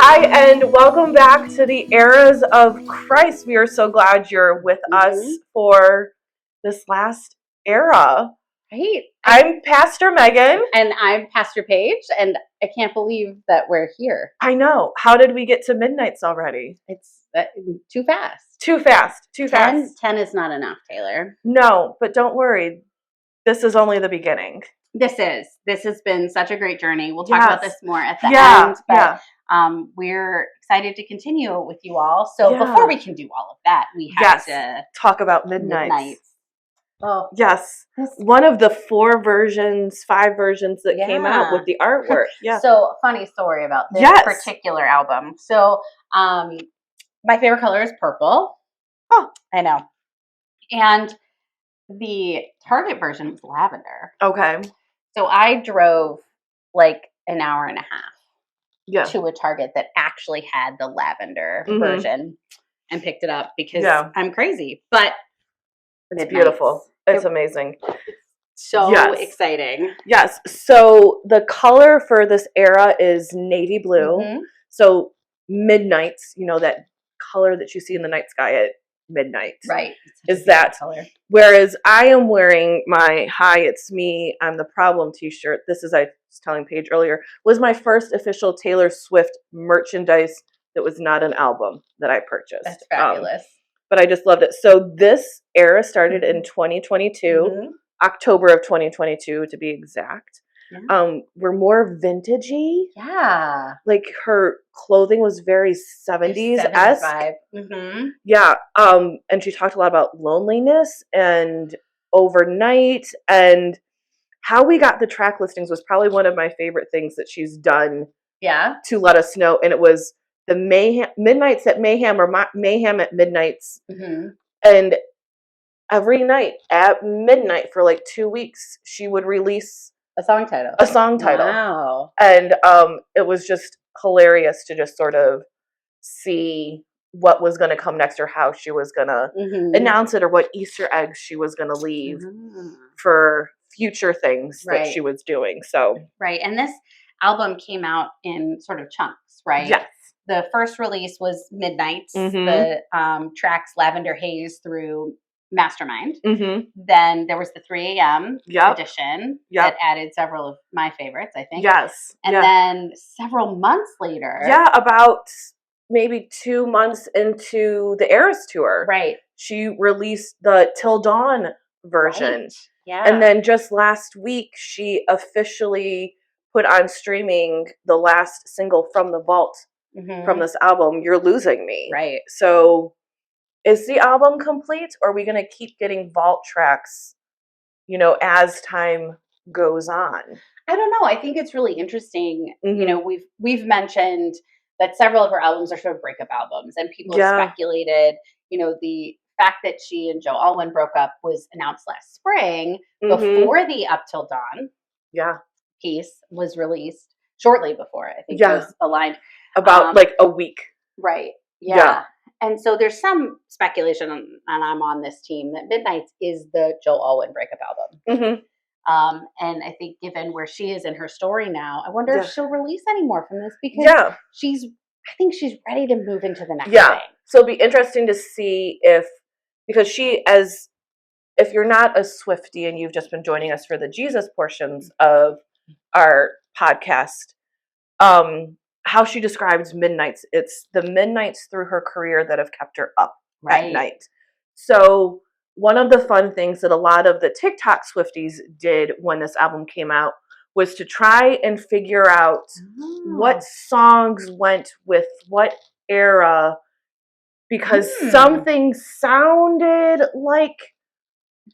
Hi, and welcome back to the Eras of Christ. We are so glad you're with us for this last era. Right. I'm Pastor Megan. And I'm Pastor Paige, and I can't believe that we're here. I know. How did we get to midnights already? It's too fast. Too fast. 10 is not enough, Taylor. No, but don't worry. This is only the beginning. This has been such a great journey. We'll talk about this more at the end, but we're excited to continue with you all. So before we can do all of that, we have to talk about midnights. Oh, yes. One of the 5 versions that came out with the artwork. Yeah. So, funny story about this particular album. So, my favorite color is purple. Oh, I know. And the Target version was lavender. Okay. So I drove like an hour and a half to a Target that actually had the lavender version and picked it up because I'm crazy. But it's beautiful. It's amazing. So exciting. Yes. So the color for this era is navy blue. Mm-hmm. So midnights, you know, that color that you see in the night sky at midnight. Right. Is that color. Whereas I am wearing my Hi, It's Me, I'm the Problem t-shirt. This is, I was telling Paige earlier, was my first official Taylor Swift merchandise that was not an album that I purchased. That's fabulous. But I just loved it. So this era started in 2022, October of 2022 to be exact. Yeah. We're more vintagey. Yeah. Like her clothing was very 70s-esque. Yeah. And she talked a lot about loneliness and overnight, and how we got the track listings was probably one of my favorite things that she's done. Yeah. To let us know. And it was the Midnights at Mayhem or Mayhem at Midnights. And every night at midnight for like 2 weeks, she would release a song title. Wow. And it was just hilarious to just sort of see what was going to come next or how she was going to announce it or what Easter eggs she was going to leave for future things that she was doing. So and this album came out in sort of chunks, right? Yes. The first release was Midnights, the tracks Lavender Haze through Mastermind. Then there was the 3 a.m. edition that added several of my favorites, I think. Yes. And then several months later. Yeah, about maybe 2 months into the Eras tour. Right. She released the Till Dawn version. Right. Yeah. And then just last week, she officially put on streaming the last single from the vault from this album, You're Losing Me. Right. So is the album complete, or are we going to keep getting vault tracks, you know, as time goes on? I don't know. I think it's really interesting. You know, we've mentioned that several of her albums are sort of breakup albums, and people speculated, you know, the fact that she and Joe Alwyn broke up was announced last spring before the Up Till Dawn piece was released, shortly before, I think it was aligned. About like a week. Right. Yeah. And so there's some speculation, and I'm on this team, that Midnights is the Joe Alwyn breakup album. And I think given where she is in her story now, I wonder if she'll release any more from this, because I think she's ready to move into the next thing. So it'll be interesting to see because if you're not a Swiftie and you've just been joining us for the Jesus portions of our podcast, how she describes midnights, it's the midnights through her career that have kept her up at night. So one of the fun things that a lot of the TikTok Swifties did when this album came out was to try and figure out what songs went with what era, because some things sounded like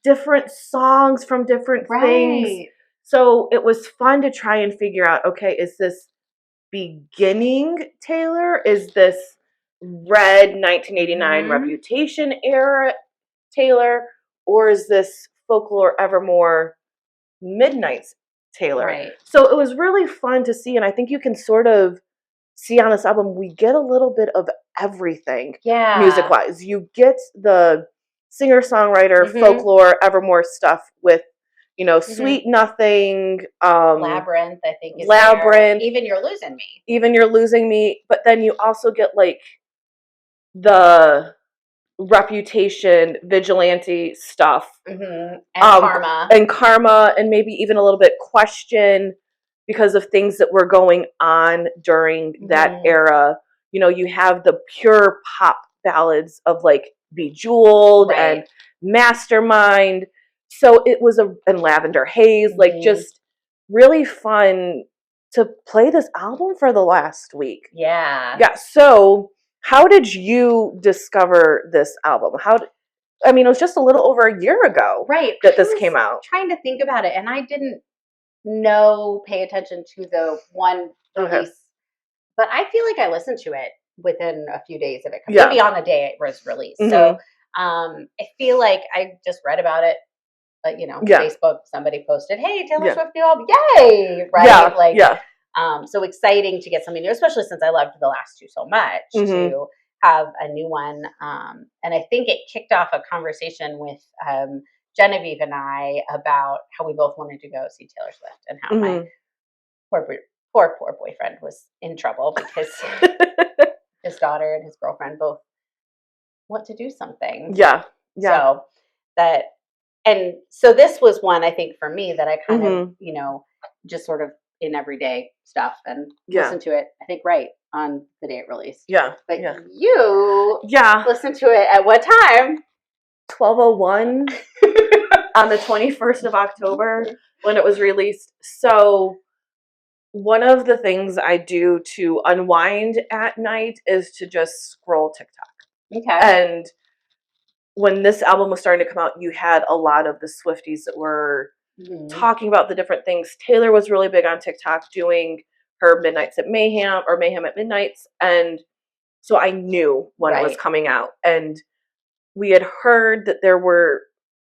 different songs from different things. So it was fun to try and figure out, okay, is this beginning Taylor? Is this Red 1989 Reputation era Taylor? Or is this Folklore Evermore Midnights Taylor? So it was really fun to see, and I think you can sort of see on this album, we get a little bit of everything music-wise. You get the singer-songwriter, Folklore Evermore stuff with, Sweet Nothing, Labyrinth, I think, is Labyrinth, there. Even You're Losing Me. Even You're Losing Me. But then you also get like the Reputation, Vigilante stuff, and Karma, and maybe even a little bit Question, because of things that were going on during that era. You have the pure pop ballads of like Bejeweled and Mastermind. So it was and Lavender Haze, like just really fun to play this album for the last week. Yeah. So how did you discover this album? It was just a little over a year ago, that this came out. Trying to think about it, and I didn't pay attention to the one release, but I feel like I listened to it within a few days of it. Maybe on the day it was released. So I feel like I just read about it. But Facebook, somebody posted, "Hey, Taylor Swift new album, yay!" Right? So exciting to get something new, especially since I loved the last two so much. To have a new one, and I think it kicked off a conversation with Genevieve and I about how we both wanted to go see Taylor Swift, and how my poor boyfriend was in trouble because his daughter and his girlfriend both want to do something. So that. And so this was one, I think, for me that I kind of, just sort of in everyday stuff and listen to it, I think, right on the day it released. But you listened to it at what time? 12:01 on the 21st of October when it was released. So one of the things I do to unwind at night is to just scroll TikTok. And when this album was starting to come out, you had a lot of the Swifties that were talking about the different things. Taylor was really big on TikTok doing her Midnights at Mayhem or Mayhem at Midnights. And so I knew when it was coming out. And we had heard that there were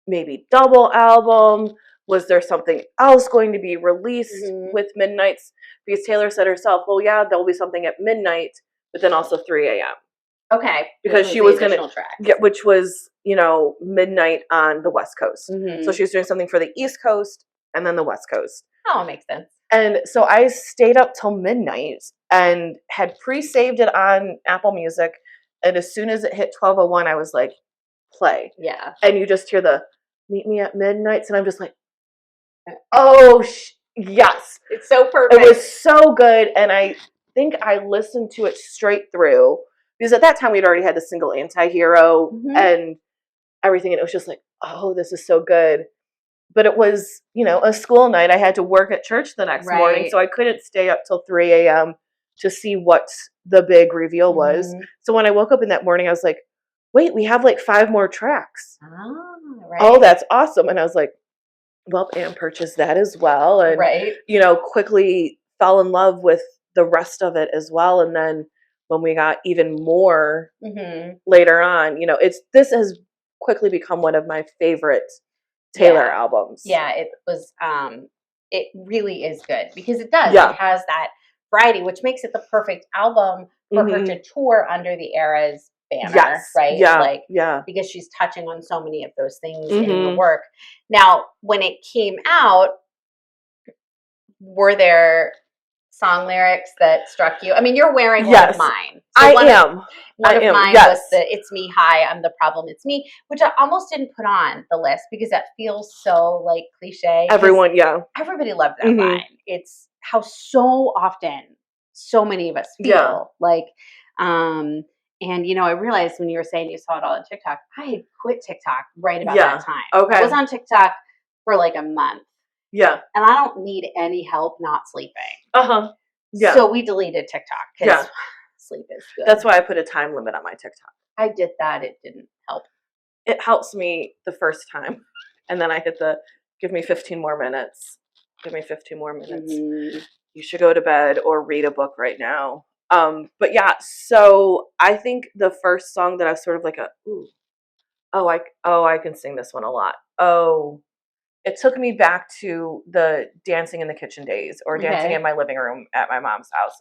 maybe double album. Was there something else going to be released with Midnights? Because Taylor said herself, well, yeah, there'll be something at midnight, but then also 3 a.m. Okay. Because she was going to get, which was, midnight on the West Coast. So she was doing something for the East Coast and then the West Coast. Oh, it makes sense. And so I stayed up till midnight and had pre-saved it on Apple Music. And as soon as it hit 12:01, I was like, play. Yeah. And you just hear the meet me at midnight. And I'm just like, oh, yes. It's so perfect. It was so good. And I think I listened to it straight through. Because at that time, we'd already had the single Anti-Hero and everything. And it was just like, oh, this is so good. But it was, a school night. I had to work at church the next morning. So I couldn't stay up till 3 a.m. to see what the big reveal was. So when I woke up in that morning, I was like, wait, we have like 5 more tracks. Oh, that's awesome. And I was like, well, and purchased that as well. And, quickly fell in love with the rest of it as well. And then when we got even more later on, this has quickly become one of my favorite Taylor albums. Yeah, it was, it really is good because it does. It has that variety, which makes it the perfect album for her to tour under the Era's banner, right? Because she's touching on so many of those things in the work. Now, when it came out, were there song lyrics that struck you? I mean, you're wearing one of mine. So one of mine was the "It's me, hi, I'm the problem, it's me," which I almost didn't put on the list because that feels so like cliche. Everybody loved that line. It's how so often so many of us feel like. And I realized when you were saying you saw it all on TikTok, I had quit TikTok right about that time. I was on TikTok for like a month. And I don't need any help not sleeping. So we deleted TikTok because sleep is good. That's why I put a time limit on my TikTok. I did that. It didn't help. It helps me the first time. And then I hit the give me 15 more minutes. Give me 15 more minutes. You should go to bed or read a book right now. But yeah, so I think the first song that I was sort of like I can sing this one a lot. It took me back to the dancing in the kitchen days or dancing in my living room at my mom's house.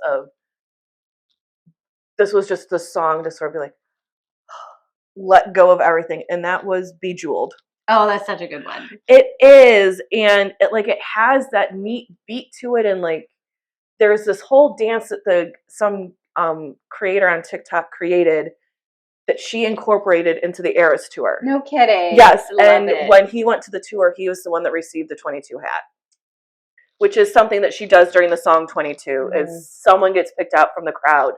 This was just the song to sort of be like, let go of everything. And that was Bejeweled. Oh, that's such a good one. It is, and it has that neat beat to it, and like there's this whole dance that some creator on TikTok created that she incorporated into the Eras tour. No kidding. Yes, Love it. when he went to the tour, he was the one that received the 22 hat, which is something that she does during the song 22. Is someone gets picked out from the crowd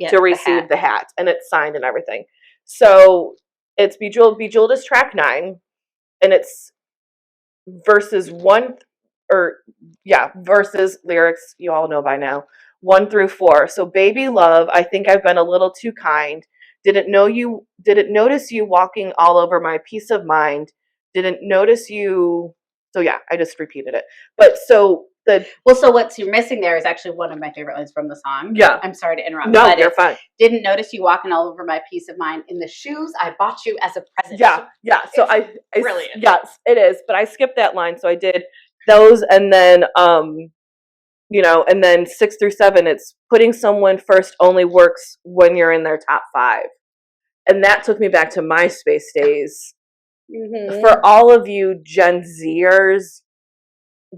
to receive the hat, and it's signed and everything. So it's Bejeweled. Bejeweled is track 9, and it's verses lyrics you all know by now, 1 through 4. So baby love, I think I've been a little too kind. Didn't notice you walking all over my peace of mind. Didn't notice you. So yeah, I just repeated it. But so what you're missing there is actually one of my favorite lines from the song. Yeah. I'm sorry to interrupt. No, but you're fine. Didn't notice you walking all over my peace of mind in the shoes I bought you as a present. Yeah. So I brilliant. Yes, it is. But I skipped that line, so I did those, and then and then 6 through 7, it's putting someone first only works when you're in their top 5. And that took me back to MySpace days. For all of you Gen Zers,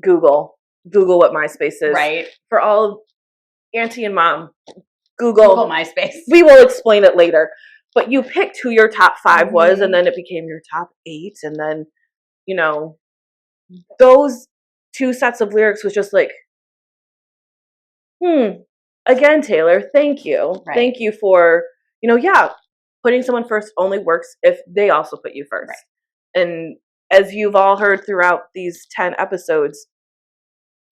Google what MySpace is. Right. For all auntie and mom, Google MySpace. We will explain it later. But you picked who your top 5 was, and then it became your top 8, and then, those 2 sets of lyrics was just like, again, Taylor, thank you. Right. Thank you for, putting someone first only works if they also put you first. Right. And as you've all heard throughout these 10 episodes,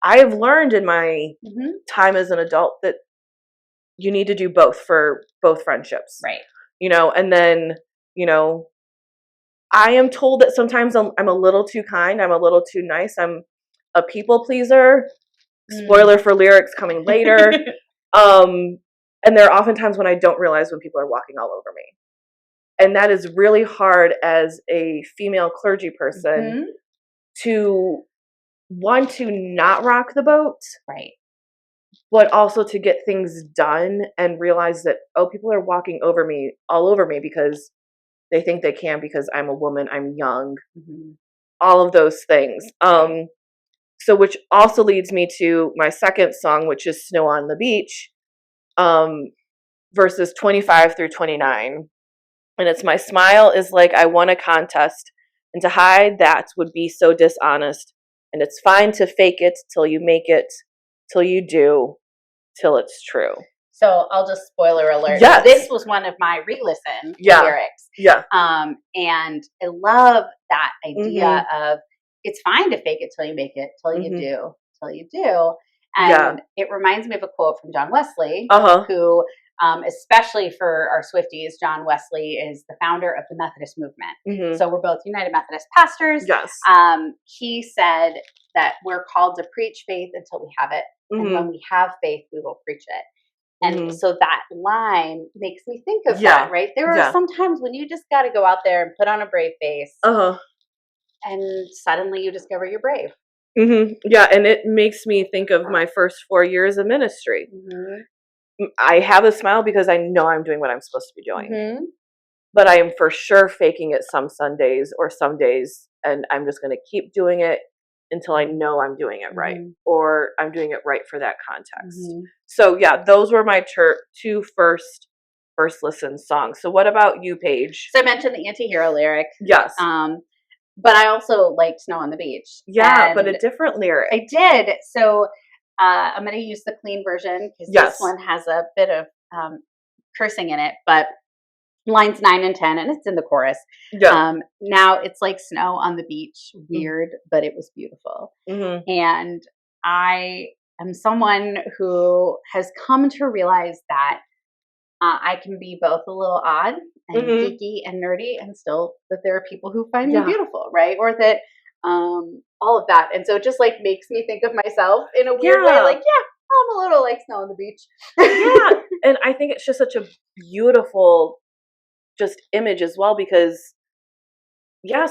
I have learned in my time as an adult that you need to do both for both friendships. Right. And then, I am told that sometimes I'm a little too kind. I'm a little too nice. I'm a people pleaser. Spoiler for lyrics coming later. And there are often times when I don't realize when people are walking all over me. And that is really hard as a female clergy person to want to not rock the boat. Right. But also to get things done and realize that, people are walking all over me because they think they can, because I'm a woman, I'm young, all of those things. So which also leads me to my second song, which is Snow on the Beach, verses 25 through 29. And it's my smile is like I won a contest, and to hide that would be so dishonest. And it's fine to fake it till you make it, till you do, till it's true. So I'll just spoiler alert. Yes. This was one of my re-listen lyrics. Yeah. And I love that idea of it's fine to fake it till you make it, till you do, till you do. And it reminds me of a quote from John Wesley, who, especially for our Swifties, John Wesley is the founder of the Methodist movement. So we're both United Methodist pastors. Yes. He said that we're called to preach faith until we have it. And when we have faith, we will preach it. And so that line makes me think of that, right? There are some times when you just got to go out there and put on a brave face. And suddenly you discover you're brave. Yeah, and it makes me think of my first 4 years of ministry. I have a smile because I know I'm doing what I'm supposed to be doing. But I am for sure faking it some Sundays or some days, and I'm just going to keep doing it until I know I'm doing it right, or I'm doing it right for that context. So yeah, those were my 2 first listen songs. So what about you, Paige? So I mentioned the anti-hero lyric. Yes. But I also liked Snow on the Beach. Yeah, but a different lyric. I did. So I'm going to use the clean version because this one has a bit of cursing in it, but lines 9 and 10, and it's in the chorus. Now it's like snow on the beach, weird, but it was beautiful. And I am someone who has come to realize that I can be both a little odd and geeky and nerdy, and still that there are people who find me beautiful, right? Or that all of that. And so it just like makes me think of myself in a weird way, like, I'm a little like snow on the beach. And I think it's just such a beautiful just image as well, because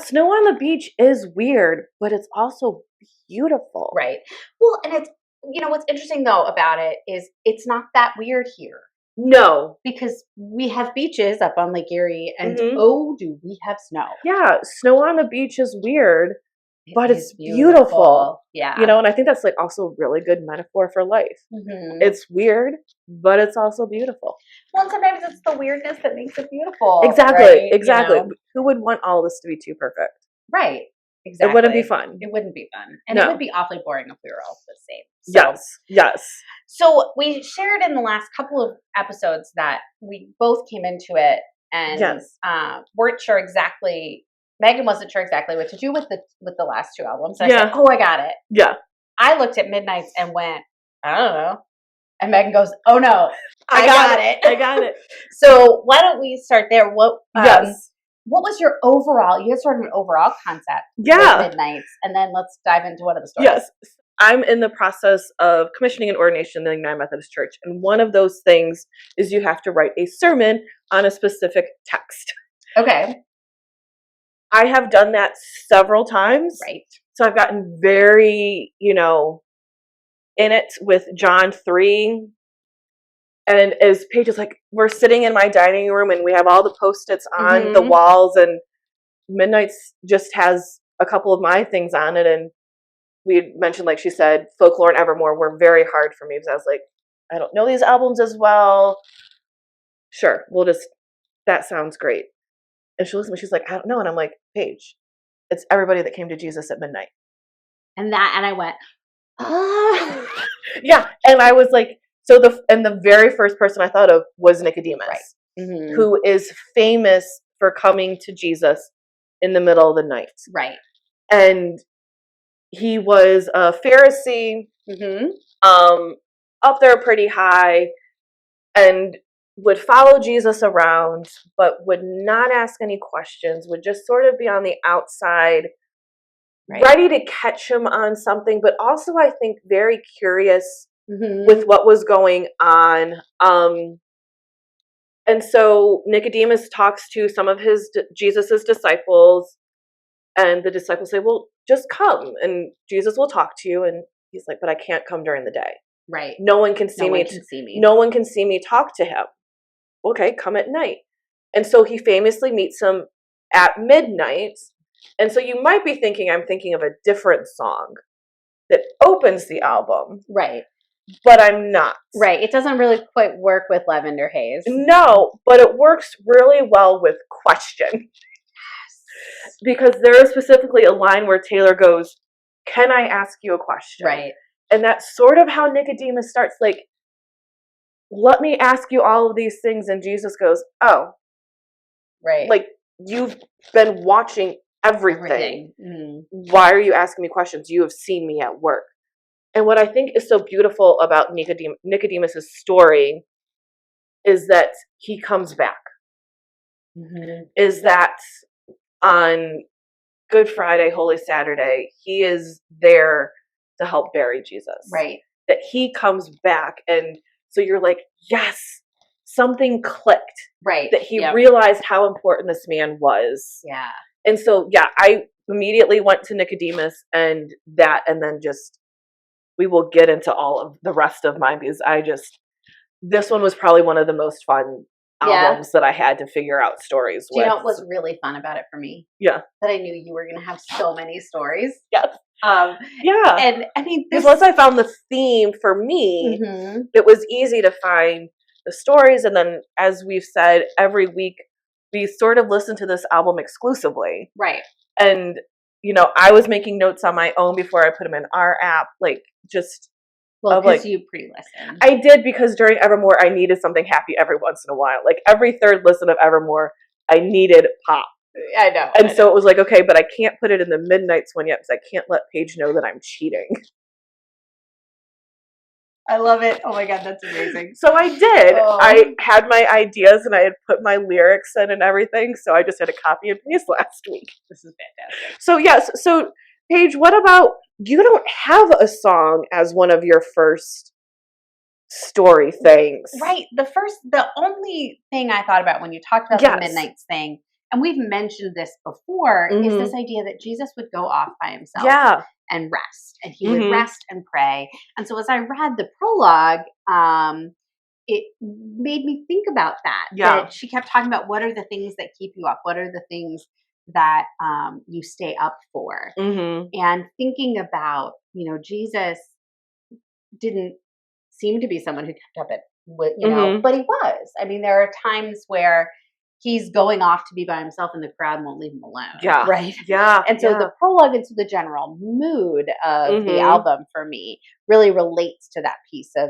snow on the beach is weird, but it's also beautiful. Right. Well, and it's, what's interesting though about it is it's not that weird here. No. Because we have beaches up on Lake Erie, and Mhm. oh, do we have snow. Yeah, snow on the beach is weird, but It it's is beautiful. Yeah. You know, and I think that's like also a really good metaphor for life. Mhm. It's weird, but it's also beautiful. Well, and sometimes it's the weirdness that makes it beautiful. Exactly, right? exactly. You know? Who would want all this to be too perfect? Right. It Exactly. wouldn't be fun. It wouldn't be fun. And it No. would be awfully boring if we were all the same. So, Yes, yes. So we shared in the last couple of episodes that we both came into it and Yes. weren't sure exactly. Megan wasn't sure exactly what to do with the last two albums. I Yeah. said, "Oh, I got it." Yeah. I looked at Midnights and went, "I don't know." And Megan goes, "Oh no, I got it. I got it. So why don't we start there? Yes. What was your overall? You had sort of an overall concept Yeah. with Midnights, and then let's dive into one of the stories. Yes. I'm in the process of commissioning an ordination in the United Methodist Church. And one of those things is you have to write a sermon on a specific text. Okay. I have done that several times. Right. So I've gotten very, in it with John 3. And as Paige is like, we're sitting in my dining room and we have all the Post-its on the walls, and Midnights just has a couple of my things on it. And we had mentioned, like she said, Folklore and Evermore were very hard for me because I was like, I don't know these albums as well. Sure, that sounds great. And she listens to me, she's like, I don't know. And I'm like, Paige, it's everybody that came to Jesus at midnight. And I went, oh. Yeah. And I was like, the very first person I thought of was Nicodemus, right. who is famous for coming to Jesus in the middle of the night. Right. And he was a Pharisee, up there pretty high, and would follow Jesus around, but would not ask any questions, would just sort of be on the outside, ready to catch him on something, but also I think very curious with what was going on. And so Nicodemus talks to some of Jesus's disciples, and the disciples say, well, just come and Jesus will talk to you. And he's like, but I can't come during the day. Right. No one can see me. No one can see me talk to him. Okay, come at night. And so he famously meets him at midnight. And so you might be thinking I'm thinking of a different song that opens the album. Right. But I'm not. Right. It doesn't really quite work with Lavender Haze. No, but it works really well with Question. Yes. Because there is specifically a line where Taylor goes, can I ask you a question? Right. And that's sort of how Nicodemus starts, like, let me ask you all of these things. And Jesus goes, oh. Right. Like, you've been watching everything. Why are you asking me questions? You have seen me at work. And what I think is so beautiful about Nicodemus's story is that he comes back. Is that on Good Friday, Holy Saturday, he is there to help bury Jesus. Right. That he comes back. And so you're like, yes, something clicked. Right. That he realized how important this man was. Yeah. And so, I immediately went to Nicodemus and then just, we will get into all of the rest of mine because this one was probably one of the most fun albums that I had to figure out stories with. Do you know what was really fun about it for me? Yeah. That I knew you were going to have so many stories. Yes. Yeah. And I mean, because once I found the theme for me, it was easy to find the stories. And then, as we've said, every week we sort of listen to this album exclusively. Right. And, I was making notes on my own before I put them in our app, like just. Well, because you pre-listened. I did, because during Evermore, I needed something happy every once in a while. Like every third listen of Evermore, I needed pop. I know. And so it was like, okay, but I can't put it in the Midnights one yet because I can't let Paige know that I'm cheating. I love it. Oh my God, that's amazing. So I did. Oh. I had my ideas and I had put my lyrics in and everything. So I just had a copy and paste last week. This is fantastic. So yes. So Paige, what about, you don't have a song as one of your first story things. Right. The only thing I thought about when you talked about the Midnights thing, and we've mentioned this before, is this idea that Jesus would go off by himself and rest. And he would rest and pray. And so as I read the prologue, it made me think about that. Yeah. That she kept talking about what are the things that keep you up? What are the things that you stay up for? Mm-hmm. And thinking about, Jesus didn't seem to be someone who kept up at, Mm-hmm. but he was. I mean, there are times where he's going off to be by himself and the crowd won't leave him alone. Yeah. Right. Yeah. And so the prologue into the general mood of the album for me really relates to that piece of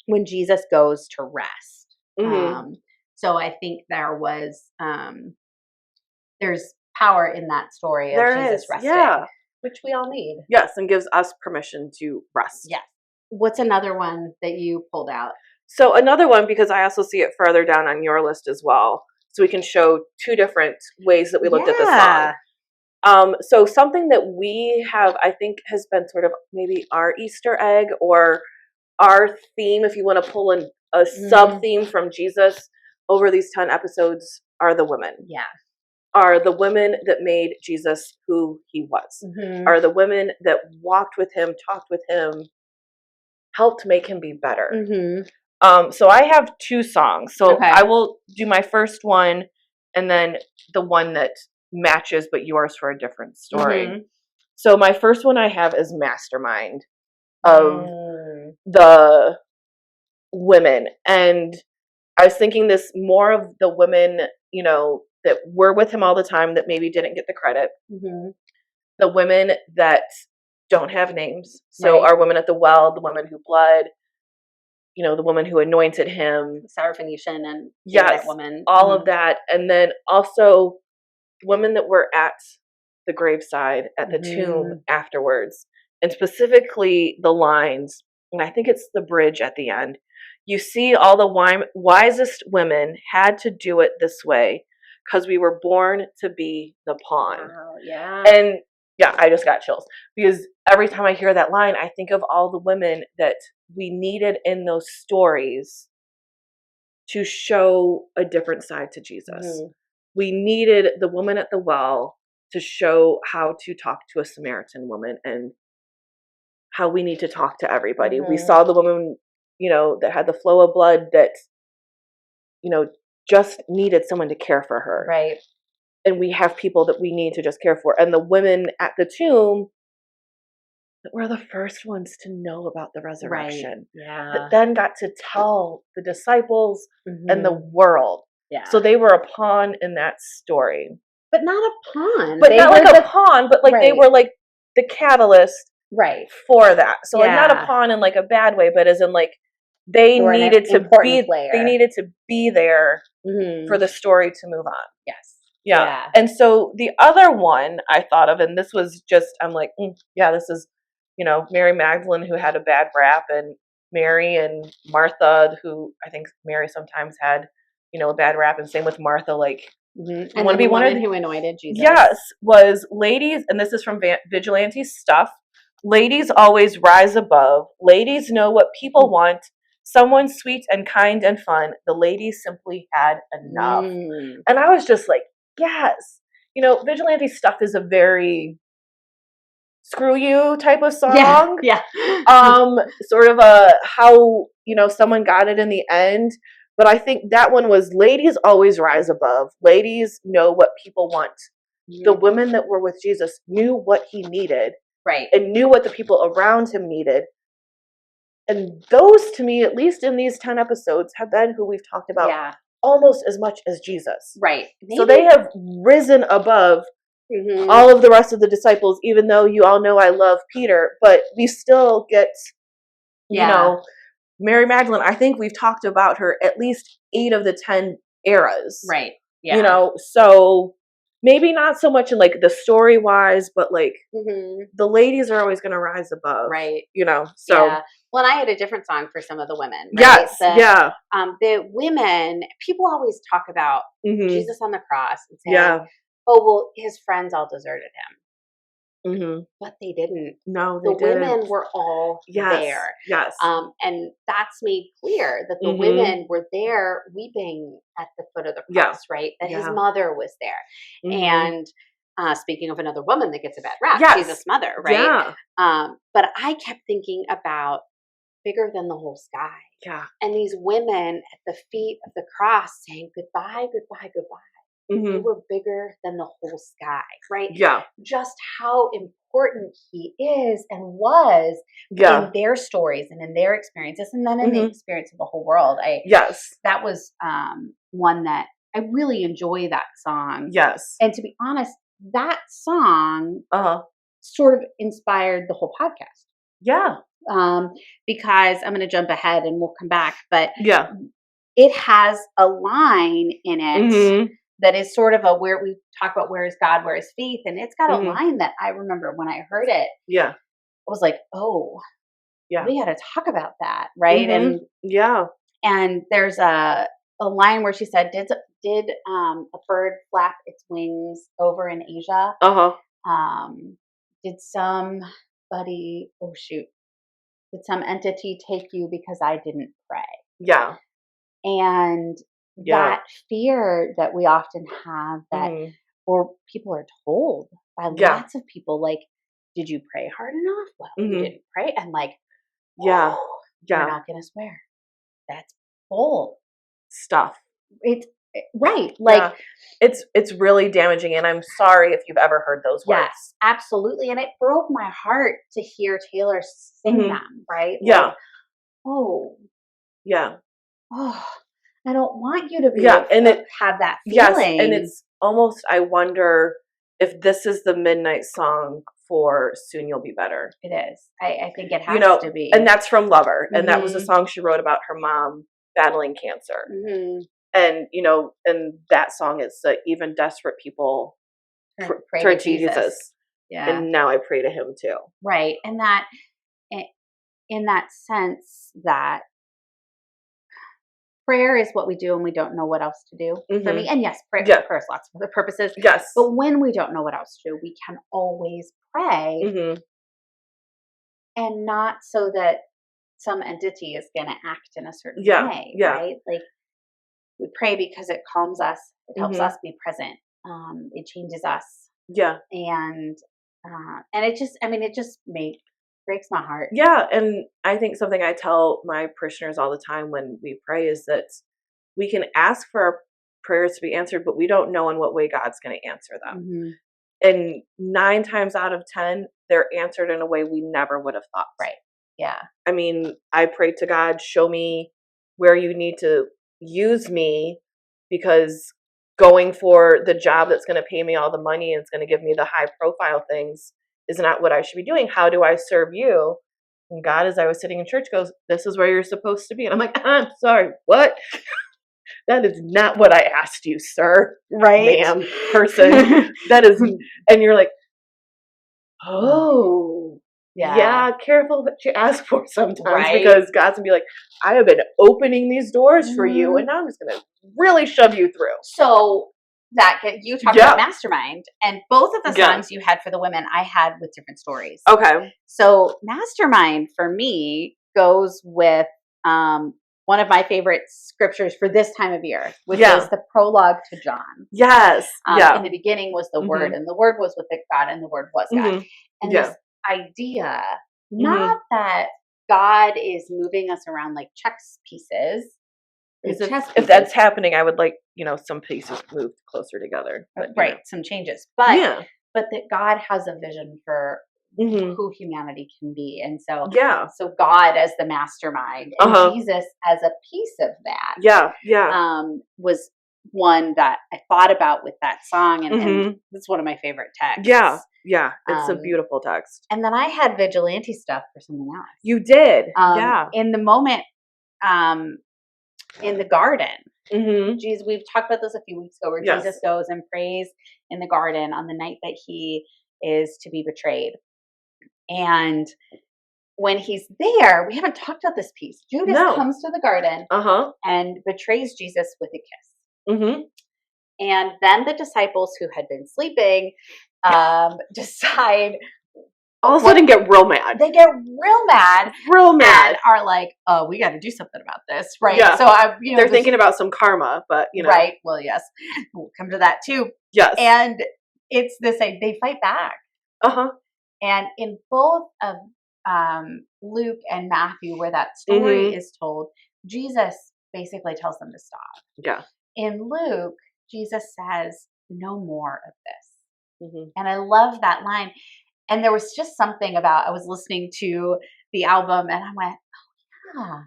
when Jesus goes to rest. Mm-hmm. So I think there's power in that story of Jesus resting, which we all need. Yes, and gives us permission to rest. Yes. What's another one that you pulled out? So another one, because I also see it further down on your list as well, so we can show two different ways that we looked at this song. So something that we have, I think, has been sort of maybe our Easter egg or our theme, if you want to pull in a sub-theme from Jesus over these 10 episodes, are the women. Yeah. Are the women that made Jesus who he was. Are the women that walked with him, talked with him, helped make him be better. So I have two songs. So I will do my first one and then the one that matches but yours for a different story. So my first one I have is Mastermind of the women. And I was thinking this more of the women, that were with him all the time that maybe didn't get the credit. The women that don't have names. So our women at the well, the women who bled, the woman who anointed him. Syrophoenician and woman. All of that. And then also women that were at the graveside, at the tomb afterwards. And specifically the lines, and I think it's the bridge at the end. You see, all the wisest women had to do it this way because we were born to be the pawn. Wow, yeah. And I just got chills because every time I hear that line, I think of all the women that we needed in those stories to show a different side to Jesus. We needed the woman at the well to show how to talk to a Samaritan woman and how we need to talk to everybody. We saw the woman, that had the flow of blood that, just needed someone to care for her. Right. And we have people that we need to just care for. And the women at the tomb that were the first ones to know about the resurrection. Right. Yeah. That then got to tell the disciples and the world. Yeah. So they were a pawn in that story. But not a pawn. But not like a pawn, but like they were like the catalyst for that. So like not a pawn in like a bad way, but as in like they needed to be there for the story to move on. Yes. Yeah. And so the other one I thought of, and this was just, I'm like, this is, Mary Magdalene, who had a bad rap, and Mary and Martha, who I think Mary sometimes had, a bad rap, and same with Martha, like, and want to be one of the who anointed Jesus. Yes, was ladies, and this is from Vigilante Stuff. Ladies always rise above. Ladies know what people want. Someone sweet and kind and fun. The ladies simply had enough. And I was just like, yes. Vigilante Stuff is a very screw you type of song. Yeah. Sort of a how, someone got it in the end. But I think that one was ladies always rise above. Ladies know what people want. The women that were with Jesus knew what he needed. Right. And knew what the people around him needed. And those, to me, at least in these 10 episodes, have been who we've talked about almost as much as Jesus. Right. So they have risen above all of the rest of the disciples, even though you all know I love Peter. But we still get, Mary Magdalene. I think we've talked about her at least 8 of the 10 eras. Right. Yeah. So maybe not so much in like the story wise, but like the ladies are always going to rise above. Right. So. Yeah. Well, and I had a different song for some of the women. Yes. Right? The women, people always talk about Jesus on the cross and say, oh, well, his friends all deserted him. But they didn't. No, they didn't. The women were all there. Yes. And that's made clear that the women were there weeping at the foot of the cross, right? That his mother was there. And speaking of another woman that gets a bad rap, Jesus' mother, right? Yeah. But I kept thinking about bigger than the whole sky. Yeah. And these women at the feet of the cross saying, goodbye, goodbye, goodbye. You were bigger than the whole sky, right? Yeah. Just how important he is and was in their stories and in their experiences, and then in the experience of the whole world. That was one that I really enjoy, that song. Yes. And to be honest, that song sort of inspired the whole podcast. Yeah. Because I'm going to jump ahead and we'll come back, but it has a line in it that is sort of where we talk about where is God, where is faith, and it's got a line that I remember when I heard it. Yeah, I was like, oh, we got to talk about that, right? And and there's a line where she said, "Did a bird flap its wings over in Asia? Did somebody? Oh shoot." Did some entity take you because I didn't pray? Yeah. And that fear that we often have, that or people are told by lots of people, like, did you pray hard enough? Well, you didn't pray. And like, you're not going to swear. That's bold stuff. It's right. Like, it's really damaging. And I'm sorry if you've ever heard those words. Yes, absolutely. And it broke my heart to hear Taylor sing them, right? Like, oh, I don't want you to be have that feeling. Yes, and it's almost, I wonder if this is the midnight song for Soon You'll Be Better. It is. I think it has to be. And that's from Lover. And that was a song she wrote about her mom battling cancer. And, and that song is even desperate people pray to Jesus. Yeah. And now I pray to him too. Right. And that, in that sense, that prayer is what we do when we don't know what else to do. For me, and yes, prayer has lots of other purposes. Yes. But when we don't know what else to do, we can always pray. And not so that some entity is going to act in a certain way, right? Like, we pray because it calms us. It helps us be present. It changes us. Yeah. And it just, it just breaks my heart. Yeah. And I think something I tell my parishioners all the time when we pray is that we can ask for our prayers to be answered, but we don't know in what way God's going to answer them. And 9 times out of 10, they're answered in a way we never would have thought. Right. Yeah. I prayed to God, show me where you need to use me, because going for the job that's going to pay me all the money and it's going to give me the high profile things is not what I should be doing. How do I serve you? And God, as I was sitting in church, goes, this is where you're supposed to be. And I'm like, I'm sorry, what? That is not what I asked you, sir. Right. Ma'am, person. That is, and you're like, oh. Yeah, careful what you ask for sometimes, because God's gonna be like, I have been opening these doors for you, and now I'm just gonna really shove you through. So that you talked about Mastermind, and both of the songs you had for the women, I had with different stories. Okay. So Mastermind for me goes with one of my favorite scriptures for this time of year, which is the prologue to John. Yes. In the beginning was the Word, and the Word was with God, and the Word was God. And this idea, not that God is moving us around like chess pieces. If that's happening, I would like, some pieces moved closer together. But, some changes. But that God has a vision for who humanity can be. And so, so God as the mastermind and Jesus as a piece of that. Was one that I thought about with that song, and it's one of my favorite texts. Yeah, it's a beautiful text. And then I had vigilante stuff for something else. You did, in the moment, in the garden. Jesus, we've talked about this a few weeks ago, where Jesus goes and prays in the garden on the night that he is to be betrayed. And when he's there, we haven't talked about this piece. Judas comes to the garden and betrays Jesus with a kiss. And then the disciples who had been sleeping decide, all of a sudden get real mad. They get real mad. And are like, oh, we got to do something about this. Right. Yeah. So they're thinking about some karma, but Right. Well, yes. We'll come to that too. Yes. And it's this, they fight back. And in both of Luke and Matthew, where that story is told, Jesus basically tells them to stop. Yeah. In Luke, Jesus says, "No more of this." And I love that line. And there was just something about, I was listening to the album and I went, oh,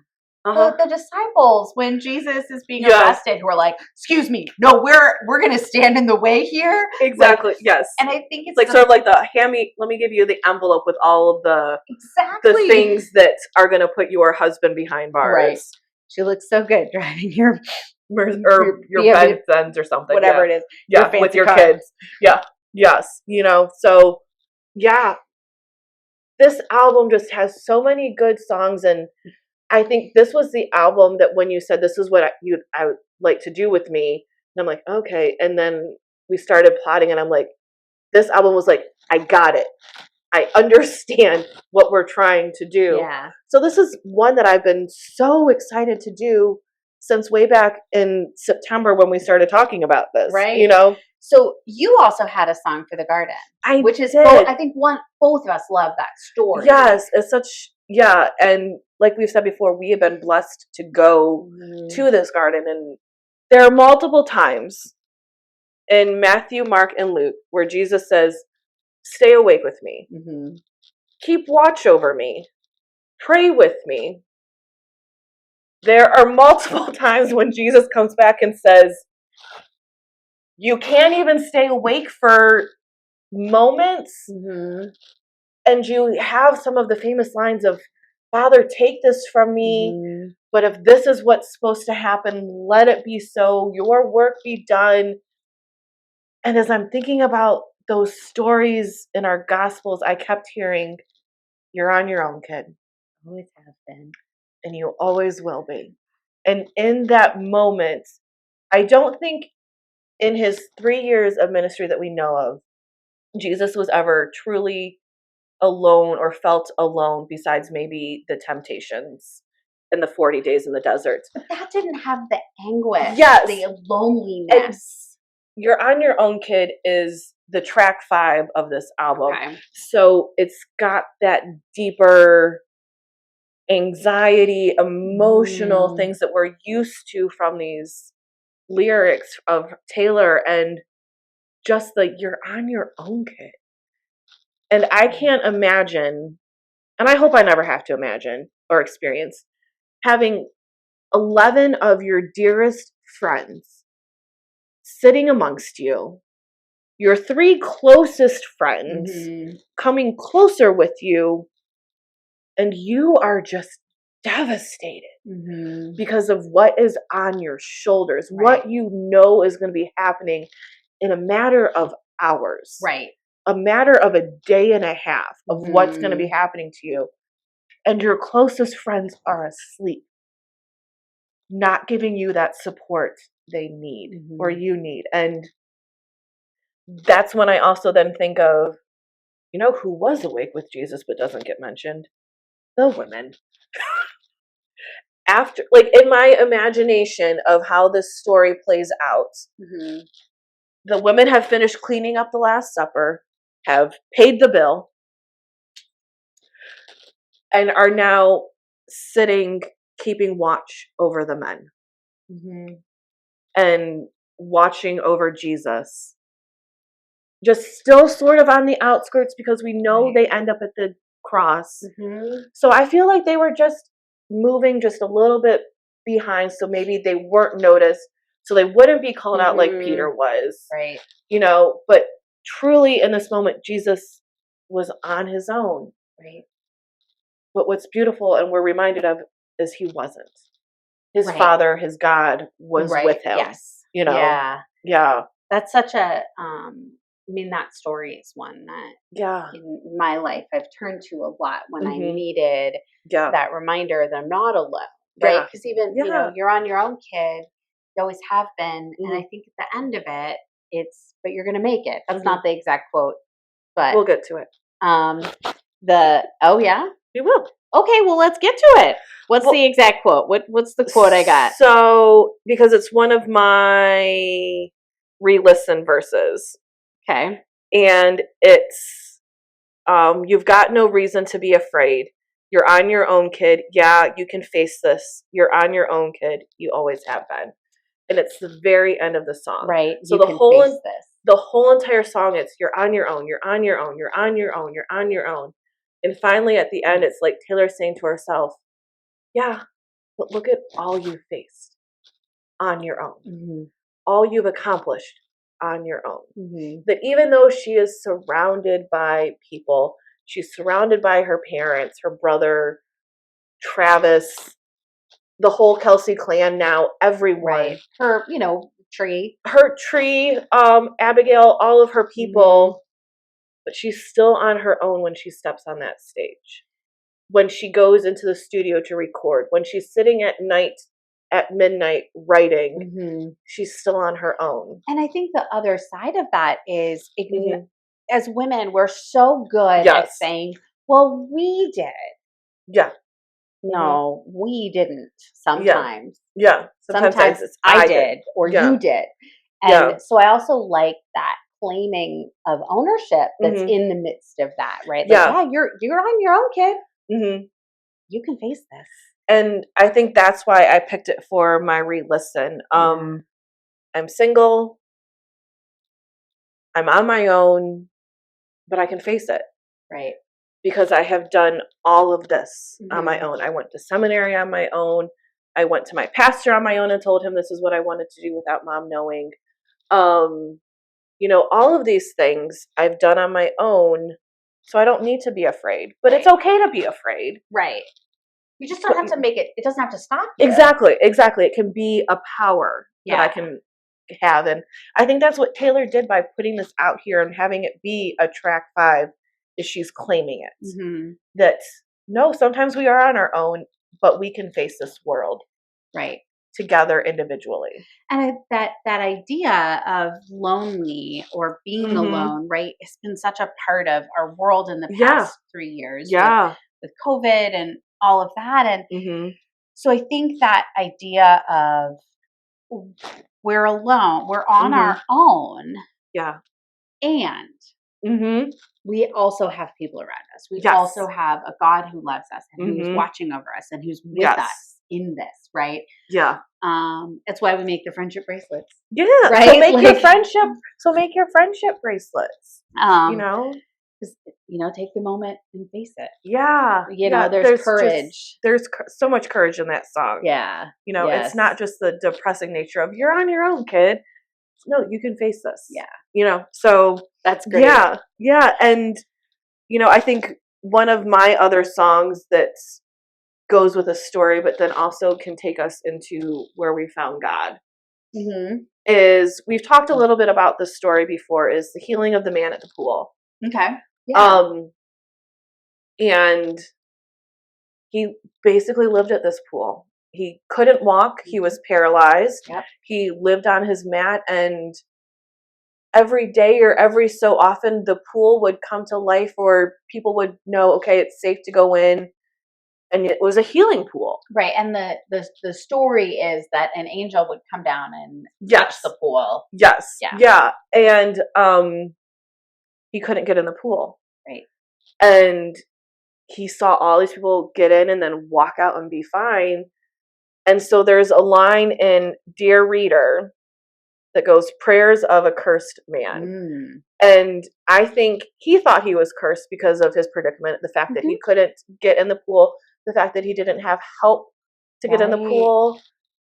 yeah. The disciples, when Jesus is being arrested, who are like, "Excuse me, no, we're going to stand in the way here." Exactly. Yes. And I think it's like sort of like the let me give you the envelope with all of the things that are going to put your husband behind bars. Right. She looks so good driving your Benz or something, whatever it is. Yeah, with your kids. Yeah. Yes. So yeah, this album just has so many good songs, and I think this was the album that when you said this is what I would like to do with me, and I'm like, okay, and then we started plotting, and I'm like, this album was like, I got it. I understand what we're trying to do. Yeah. So this is one that I've been so excited to do since way back in September when we started talking about this. Right. So you also had a song for the garden, which is I think both of us love that story. Yes, it's such and like we've said before, we have been blessed to go to this garden, and there are multiple times in Matthew, Mark, and Luke where Jesus says, "Stay awake with me. Keep watch over me. Pray with me." There are multiple times when Jesus comes back and says, you can't even stay awake for moments. And you have some of the famous lines of, "Father, take this from me, but if this is what's supposed to happen, let it be so. Your work be done." And as I'm thinking about those stories in our Gospels, I kept hearing, "You're on your own, kid. Always have been. And you always will be." And in that moment, I don't think in his 3 years of ministry that we know of, Jesus was ever truly alone or felt alone besides maybe the temptations and the 40 days in the desert. But that didn't have the anguish, the loneliness. And "You're on your own, kid" is the track 5 of this album. Okay. So it's got that deeper anxiety, emotional things that we're used to from these lyrics of Taylor, and just like, "You're on your own, kid." And I can't imagine, and I hope I never have to imagine or experience, having 11 of your dearest friends sitting amongst you, your 3 closest friends coming closer with you, and you are just devastated because of what is on your shoulders, what you know is going to be happening in a matter of hours. Right. A matter of a day and a half of what's going to be happening to you. And your closest friends are asleep, not giving you that support they need or you need. And that's when I also then think of, who was awake with Jesus but doesn't get mentioned? The women. After, like, in my imagination of how this story plays out, the women have finished cleaning up the Last Supper, have paid the bill, and are now sitting, keeping watch over the men. And watching over Jesus. Just still sort of on the outskirts because we know they end up at the cross. So I feel like they were just moving just a little bit behind, so maybe they weren't noticed, so they wouldn't be called out like Peter was. Right. But truly in this moment, Jesus was on his own. Right. But what's beautiful and we're reminded of is he wasn't. His Father, his God, was with him. Yes. Yeah. That's such a, that story is one that in my life I've turned to a lot when I needed that reminder that I'm not alone. Right. Because even, you're on your own, kid. You always have been. And I think at the end of it, but you're going to make it. That's not the exact quote, but we'll get to it. You will. Okay, well, let's get to it. What's the exact quote? What's the quote I got? So, because it's one of my re-listen verses. Okay. And it's You've got no reason to be afraid. You're on your own, kid. Yeah, you can face this. You're on your own, kid. You always have been. And it's the very end of the song. Right. So you can face this. The whole entire song, it's you're on your own, you're on your own, you're on your own, you're on your own. And finally at the end, it's like Taylor saying to herself, yeah, but look at all you've faced on your own. Mm-hmm. All you've accomplished on your own. Mm-hmm. That even though she is surrounded by people, she's surrounded by her parents, her brother, Travis, the whole Kelsey clan now, everyone. Right. Her, tree. Her tree, Abigail, all of her people. But she's still on her own when she steps on that stage. When she goes into the studio to record. When she's sitting at midnight writing, she's still on her own. And I think the other side of that is, as women, we're so good at saying, well, we did. Yeah. No, we didn't sometimes. Yeah. Sometimes I did or you did. And so I also like that claiming of ownership that's in the midst of that, right? Like, you're on your own, kid. Mm-hmm. You can face this. And I think that's why I picked it for my re-listen. I'm single. I'm on my own, but I can face it. Right. Because I have done all of this on my own. I went to seminary on my own. I went to my pastor on my own and told him this is what I wanted to do without mom knowing. All of these things I've done on my own, so I don't need to be afraid. But it's okay to be afraid. Right. You just don't have to make it doesn't have to stop you. Exactly. It can be a power that I can have. And I think that's what Taylor did by putting this out here and having it be a track 5. Is she's claiming it. That, no, sometimes we are on our own, but we can face this world. Right. Together individually. And that idea of lonely or being alone, right, has been such a part of our world in the past 3 years. Yeah. With COVID and all of that. And so I think that idea of we're alone, we're on our own. Yeah. And we also have people around us. We also have a God who loves us and who's watching over us and who's with us in this, right? Yeah. That's why we make the friendship bracelets. Yeah. Right? So make your friendship bracelets. Just, take the moment and face it. Yeah. There's courage. There's so much courage in that song. Yeah. It's not just the depressing nature of you're on your own, kid. No, you can face this. Yeah. So that's great. Yeah. Yeah. And, I think one of my other songs that goes with a story, but then also can take us into where we found God is, we've talked a little bit about this story before, is the healing of the man at the pool. Okay. Yeah. And he basically lived at this pool. He couldn't walk. He was paralyzed. Yep. He lived on his mat, and every day or every so often the pool would come to life, or people would know, okay, it's safe to go in. And it was a healing pool. Right. And the story is that an angel would come down and touch the pool. Yes. Yeah. And he couldn't get in the pool. Right. And he saw all these people get in and then walk out and be fine. And so there's a line in Dear Reader that goes, prayers of a cursed man. And I think he thought he was cursed because of his predicament, the fact that he couldn't get in the pool, the fact that he didn't have help to get in the pool.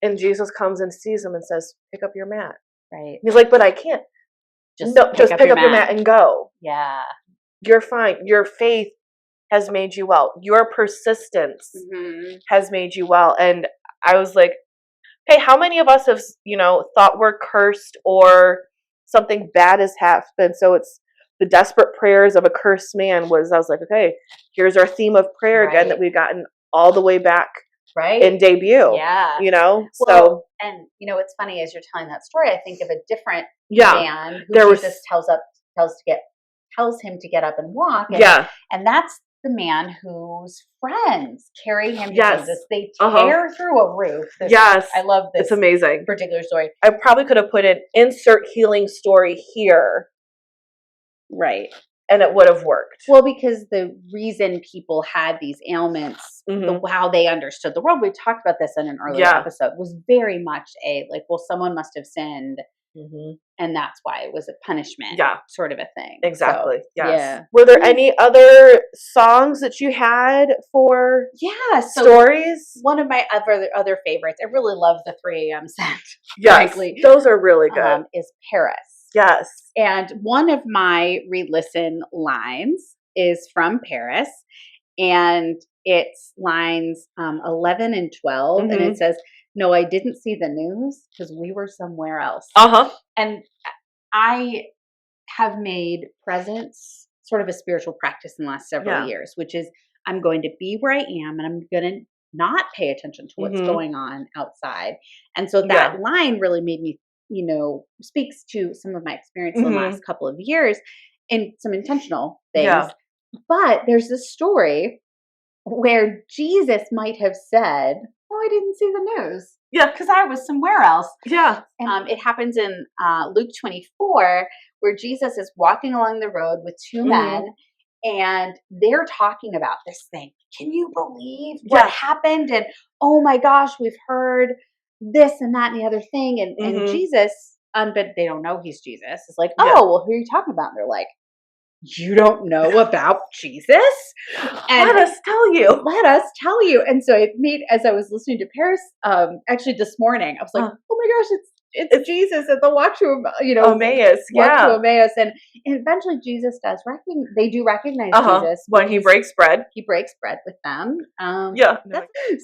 And Jesus comes and sees him and says, pick up your mat. Right. He's like, but I can't. Just pick up your mat and go. Yeah. You're fine. Your faith has made you well. Your persistence has made you well. And I was like, hey, how many of us have, thought we're cursed or something bad has happened? So it's the desperate prayers of a cursed man I was like, okay, here's our theme of prayer again that we've gotten all the way back in debut. Yeah. So. And, it's funny, as you're telling that story, I think of a different man who Jesus tells him to get up and walk. And that's the man whose friends carry him to Jesus. They tear through a roof. I love this. It's amazing. Particular story. I probably could have put an insert healing story here. Right. and it would have worked. Well, because the reason people had these ailments, how they understood the world, we talked about this in an earlier episode, was very much someone must have sinned, and that's why it was a punishment, sort of a thing. Exactly. So, yes. Yeah. Were there any other songs that you had for stories? One of my other favorites, I really love the 3 a.m. set. Yes, frankly, those are really good. Is Paris. Yes. And one of my re-listen lines is from Paris, and it's lines 11 and 12, and it says, "No, I didn't see the news because we were somewhere else." And I have made presence sort of a spiritual practice in the last several years, which is I'm going to be where I am, and I'm going to not pay attention to what's going on outside. And so that line really made me, speaks to some of my experience in the last couple of years in some intentional things. Yeah. But there's this story where Jesus might have said, "Oh, I didn't see the news." Yeah. Because I was somewhere else. Yeah. And it happens in Luke 24, where Jesus is walking along the road with 2 men, and they're talking about this thing. Can you believe what happened? And oh my gosh, we've heard this and that and the other thing. And Jesus, but they don't know he's Jesus, is like, "Oh, well, who are you talking about?" And they're like, "You don't know about Jesus? And let us tell you. Let us tell you." And so it made, as I was listening to Paris, actually this morning, I was like, "Oh my gosh, it's Jesus at the walk to Emmaus, walk to Emmaus." And eventually Jesus does they do recognize Jesus when he breaks bread. He breaks bread with them. Yeah.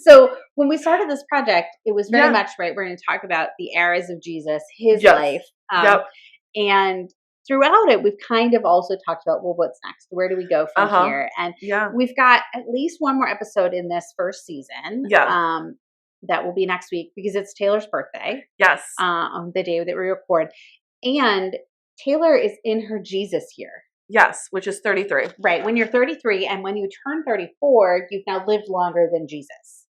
So when we started this project, it was very much right. We're going to talk about the eras of Jesus, his life, and throughout it, we've kind of also talked about, well, what's next? Where do we go from here? And we've got at least one more episode in this first season. That will be next week because it's Taylor's birthday. Yes. On the day that we record. And Taylor is in her Jesus year. Yes, which is 33. Right. When you're 33 and when you turn 34, you've now lived longer than Jesus.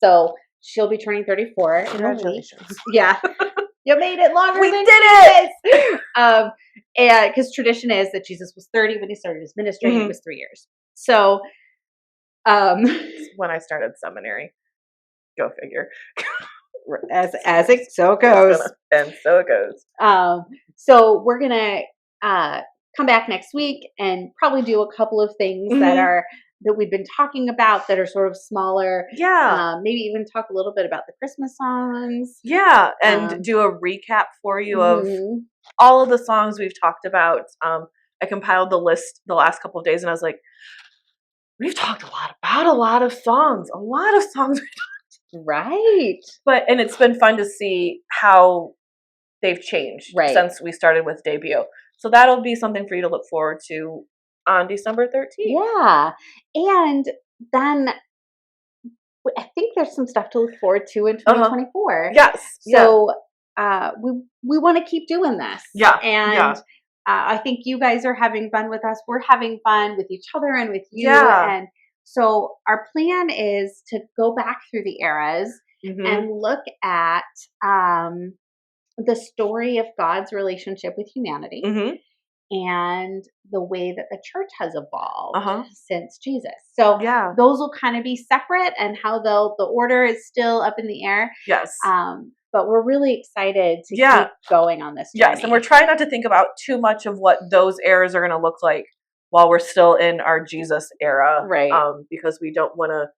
So she'll be turning 34. Congratulations. Yeah. You made it longer we than did Jesus. It! And because tradition is that Jesus was 30 when he started his ministry, and it was 3 years. So when I started seminary. Go figure. as it so goes. And so it goes. So we're gonna come back next week and probably do a couple of things that we've been talking about that are sort of smaller. Yeah. Maybe even talk a little bit about the Christmas songs. Yeah, and do a recap for you of all of the songs we've talked about. I compiled the list the last couple of days, and I was like, we've talked about a lot of songs. A lot of songs. Right. And it's been fun to see how they've changed since we started with debut. So that'll be something for you to look forward to on December 13th. Yeah. And then I think there's some stuff to look forward to in 2024. Yes. So we want to keep doing this. Yeah. And I think you guys are having fun with us. We're having fun with each other and with you. Yeah. And so our plan is to go back through the eras and look at the story of God's relationship with humanity and the way that the church has evolved since Jesus. So those will kind of be separate, and how the order is still up in the air. Yes. But we're really excited to keep going on this journey. Yes, and we're trying not to think about too much of what those eras are going to look like while we're still in our Jesus era. Right. Because we don't want to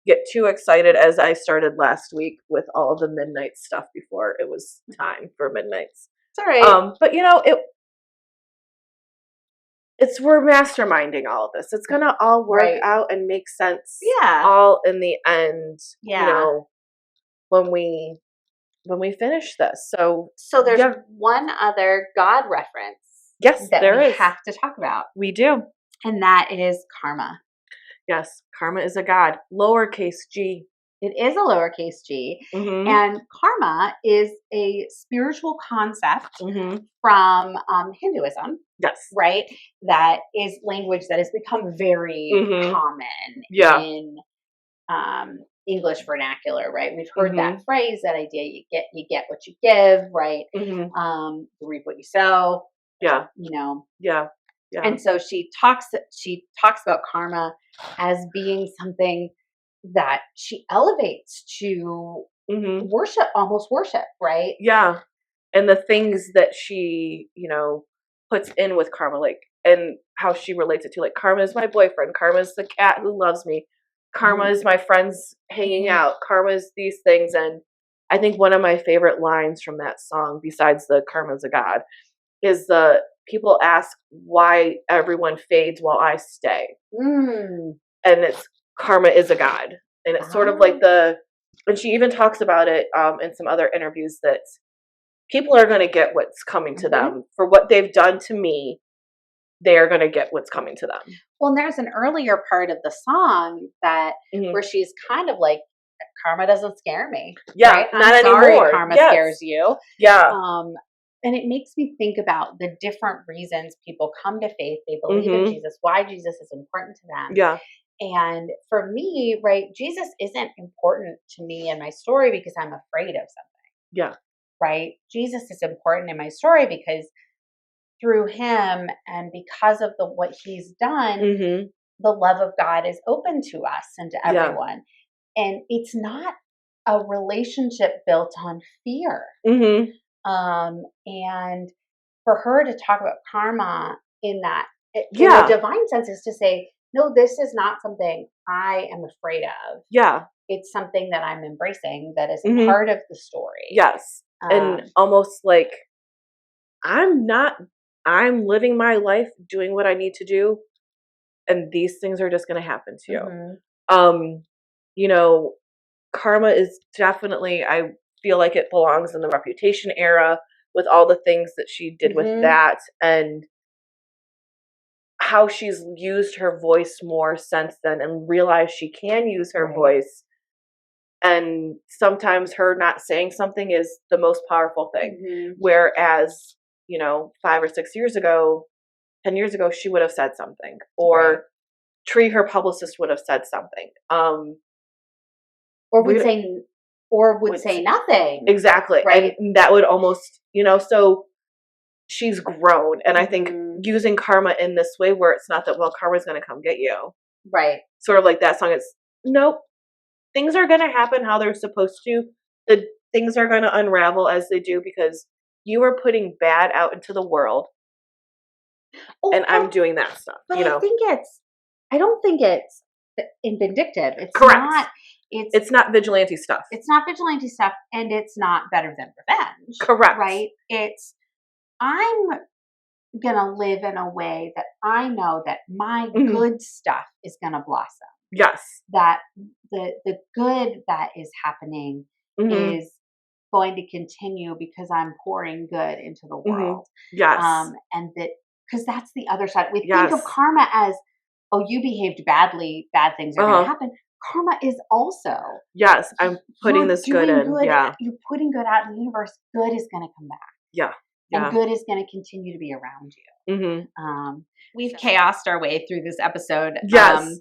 get too excited, as I started last week with all of the midnight stuff before it was time for midnights. It's all right. But we're masterminding all of this. It's going to all work out and make sense. Yeah. All in the end. Yeah. When we finish this. So there's one other God reference. Yes, that there we is. have to talk about. We do. And that is karma. Yes, karma is a god. Lowercase g. It is a lowercase g. And karma is a spiritual concept from Hinduism. Yes. Right? That is language that has become very common in English vernacular, right? We've heard that phrase, that idea, you get what you give, right? You reap what you sow. Yeah. Yeah. Yeah. And so she talks about karma as being something that she elevates to almost worship, right? Yeah. And the things that she, puts in with karma, like, and how she relates it to, like, karma is my boyfriend, karma is the cat who loves me, karma is my friends hanging out, karma is these things. And I think one of my favorite lines from that song, besides the karma's a god, is the people ask why everyone fades while I stay. And it's karma is a god. And it's sort of like and she even talks about it in some other interviews, that people are going to get what's coming to them for what they've done to me. They are going to get what's coming to them. Well, and there's an earlier part of the song that where she's kind of like, karma doesn't scare me. Yeah, right? not I'm sorry anymore. Karma scares you. Yeah. And it makes me think about the different reasons people come to faith. They believe in Jesus, why Jesus is important to them. Yeah. And for me, right, Jesus isn't important to me in my story because I'm afraid of something. Yeah. Right? Jesus is important in my story because through him and because of what he's done, the love of God is open to us and to everyone. And it's not a relationship built on fear. And for her to talk about karma in that, in a divine sense, is to say, no, this is not something I am afraid of. Yeah. It's something that I'm embracing, that is part of the story. Yes. And almost like, I'm living my life doing what I need to do, and these things are just going to happen to you. Karma is definitely, I feel like it belongs in the Reputation era, with all the things that she did with that, and how she's used her voice more since then and realized she can use her voice. And sometimes her not saying something is the most powerful thing. Whereas, 5 or 6 years ago, 10 years ago, she would have said something, or Tree, her publicist, would have said something. Or would say nothing. Exactly. Right. And that would almost, so she's grown. And I think using karma in this way, where it's not that, well, karma's going to come get you. Right. Sort of like that song. It's, nope. Things are going to happen how they're supposed to. The things are going to unravel as they do, because you are putting bad out into the world. And I'm doing that stuff. But I don't think it's vindictive. It's correct. Not. It's not vigilante stuff. It's not vigilante stuff, and it's not better than revenge. Correct. Right? I'm gonna live in a way that I know that my good stuff is gonna blossom. Yes. That the good that is happening is going to continue because I'm pouring good into the world. Yes. And because that's the other side. We think of karma as, oh, you behaved badly, bad things are going to happen. Karma is also, yes, I'm putting this good in. You're putting good out in the universe. Good is going to come back. Yeah. And good is going to continue to be around you. We've chaosed our way through this episode. Yes.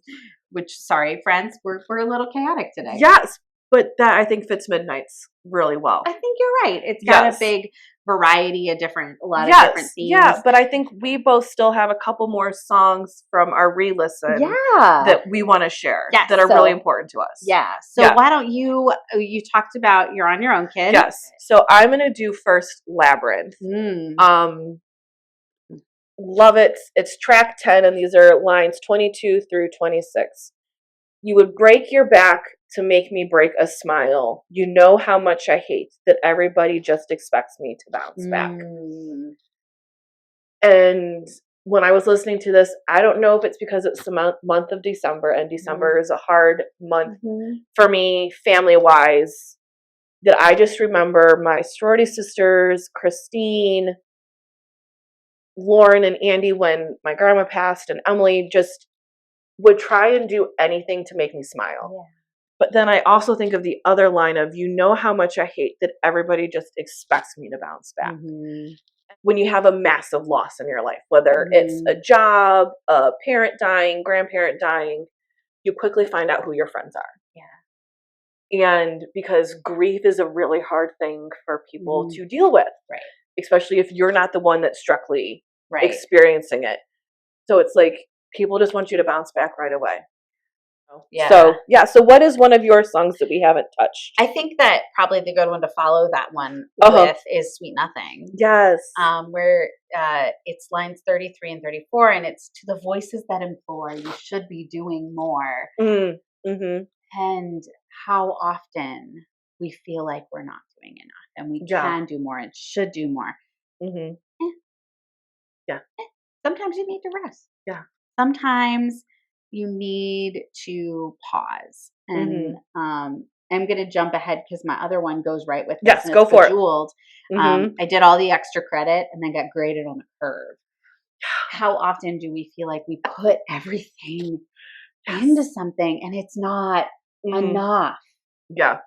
Which, sorry, friends, we're a little chaotic today. Yes, but that I think fits Midnights really well. I think you're right. It's got a big variety of a lot of different themes. Yeah, but I think we both still have a couple more songs from our re-listen that we want to share that are really important to us. Yeah. So why don't you talked about You're on Your Own, Kid. Yes. So I'm going to do first Labyrinth. Love it. It's track 10, and these are lines 22 through 26. You would break your back to make me break a smile. You know how much I hate that everybody just expects me to bounce back. And when I was listening to this, I don't know if it's because it's the month of December, and December is a hard month for me, family-wise, that I just remember my sorority sisters, Christine, Lauren, and Andy, when my grandma passed, and Emily, just would try and do anything to make me smile. Yeah. But then I also think of the other line of, you know how much I hate that everybody just expects me to bounce back. When you have a massive loss in your life, whether it's a job, a parent dying, grandparent dying, you quickly find out who your friends are. Yeah. And because grief is a really hard thing for people to deal with. Right. Especially if you're not the one that's directly experiencing it. So it's like people just want you to bounce back right away. Yeah. So what is one of your songs that we haven't touched? I think that probably the good one to follow that one with is Sweet Nothing. Yes. Where it's lines 33 and 34, and it's to the voices that implore, you should be doing more. Mm-hmm. And how often we feel like we're not doing enough, and we can do more and should do more. Mm-hmm. Yeah. Sometimes you need to rest. Yeah. Sometimes you need to pause. And I'm going to jump ahead because my other one goes right with this. Yes, go for Bejeweled. It. I did all the extra credit and then got graded on a curve. How often do we feel like we put everything into something and it's not enough? Yeah.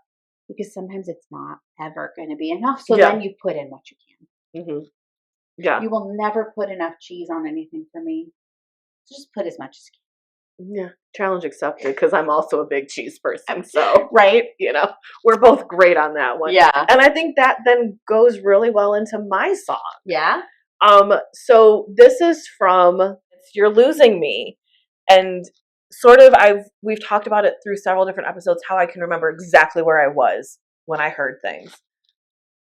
Because sometimes it's not ever going to be enough. So then you put in what you can. Yeah. You will never put enough cheese on anything for me. Just put as much as you can. Yeah. Challenge accepted, because I'm also a big cheese person. So, right? We're both great on that one. Yeah. And I think that then goes really well into my song. Yeah. So this is from You're Losing Me. And sort of we've talked about it through several different episodes, how I can remember exactly where I was when I heard things.